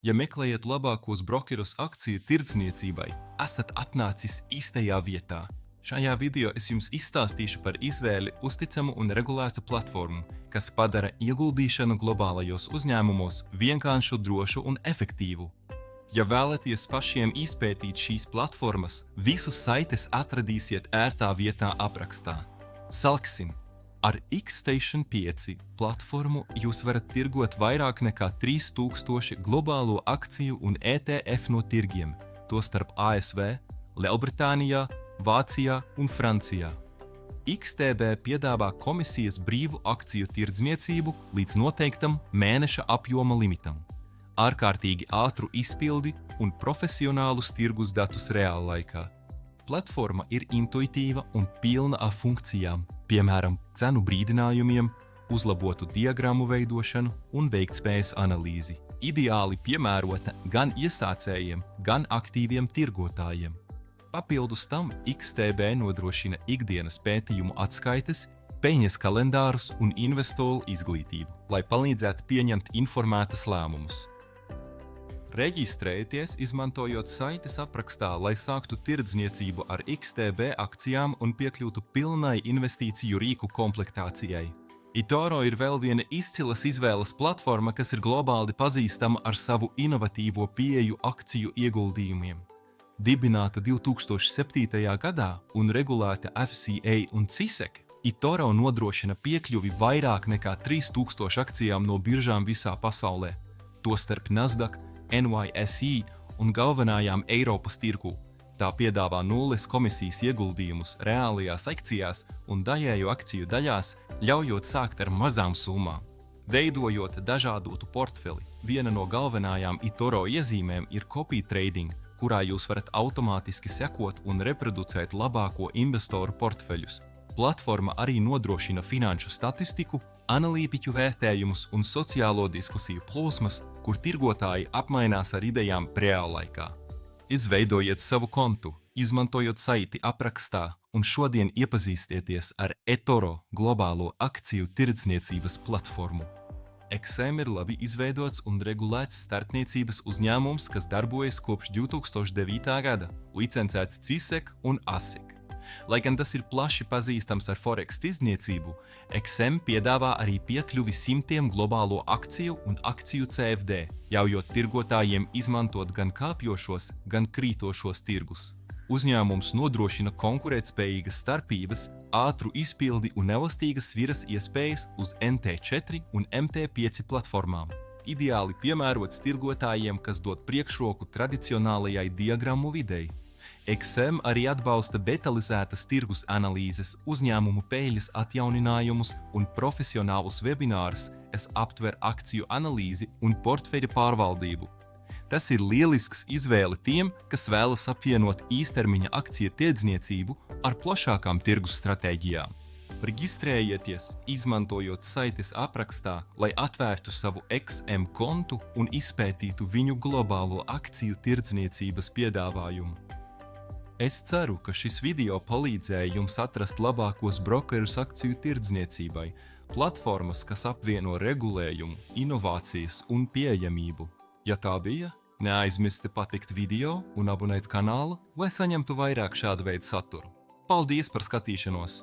Ja meklējat labākos brokerus akciju tirdzniecībai, esat atnācis īstajā vietā. Šajā video es jums izstāstīšu par izvēli uzticamu un regulētu platformu, kas padara ieguldīšanu globālajos uzņēmumos vienkāršu, drošu un efektīvu. Ja vēlaties pašiem izpētīt šīs platformas, visus saites atradīsiet ērtā vietā aprakstā. Sāksim! Ar Xstation 5 platformu jūs varat tirgot vairāk nekā 3000 globālo akciju un ETF no tirgiem, tostarp ASV, Lielbritānijā, Vācijā un Francijā. XTB piedāvā komisijas brīvu akciju tirdzniecību līdz noteiktam mēneša apjoma limitam, ārkārtīgi ātru izpildi un profesionālus tirgus datus reāllaikā. Platforma ir intuitīva un pilna ar funkcijām, piemēram, cenu brīdinājumiem, uzlabotu diagrammu veidošanu un veiktspējas analīzi. Ideāli piemērota gan iesācējiem, gan aktīviem tirgotājiem. Papildus tam XTB nodrošina ikdienas pētījumu atskaites, peļņas kalendārus un investoru izglītību, lai palīdzētu pieņemt informētas lēmumus. Reģistrējieties, izmantojot saites aprakstā, lai sāktu tirdzniecību ar XTB akcijām un piekļūtu pilnai investīciju rīku komplektācijai. eToro ir vēl viena izcilas izvēles platforma, kas ir globāli pazīstama ar savu inovatīvo pieeju akciju ieguldījumiem. Dibināta 2007. gadā un regulēta FCA un CISEC, eToro nodrošina piekļuvi vairāk nekā 3000 akcijām no biržām visā pasaulē, tostarp Nasdaq, NYSE un galvenajām Eiropas tirgu. Tā piedāvā nulles komisijas ieguldījumus reālajās akcijās un daļēju akciju daļās, ļaujot sākt ar mazām summām. Veidojot dažādotu portfeli, viena no galvenajām eToro iezīmēm ir copy trading, kurā jūs varat automātiski sekot un reproducēt labāko investoru portfeļus. Platforma arī nodrošina finanšu statistiku, analītiķu vērtējumus un sociālo diskusiju plūsmas, kur tirgotāji apmainās ar idejām reāllaikā. Izveidojiet savu kontu, izmantojot saiti aprakstā, un šodien iepazīstieties ar eToro globālo akciju tirdzniecības platformu. XM ir labi izveidots un regulēts starpniecības uzņēmums, kas darbojas kopš 2009. gada, licencēts CISEC un ASIC. Lai gan tas ir plaši pazīstams ar Forex tirdzniecību, XM piedāvā arī piekļuvi simtiem globālo akciju un akciju CFD, ļaujot tirgotājiem izmantot gan kāpjošos, gan krītošos tirgus. Uzņēmums nodrošina konkurētspējīgas starpības, ātru izpildi un elastīgas sviras iespējas uz MT4 un MT5 platformām. Ideāli piemērots tirgotājiem, kas dod priekšroku tradicionālajai diagrammu videi. XM arī atbalsta detalizētas tirgus analīzes, uzņēmumu peļņas atjauninājumus un profesionālus webinārus, kas aptver akciju analīzi un portfeļa pārvaldību. Tas ir lielisks izvēle tiem, kas vēlas apvienot īstermiņa akciju tirdzniecību ar plašākām tirgus stratēģijām. Reģistrējieties, izmantojot saites aprakstā, lai atvērtu savu XM kontu un izpētītu viņu globālo akciju tirdzniecības piedāvājumu. Es ceru, ka šis video palīdzēja jums atrast labākos brokerus akciju tirdzniecībai, platformas, kas apvieno regulējumu, inovācijas un pieejamību. Ja tā bija, neaizmirsti patikt video un abonēt kanālu, lai saņemtu vairāk šāda veida saturu. Paldies par skatīšanos!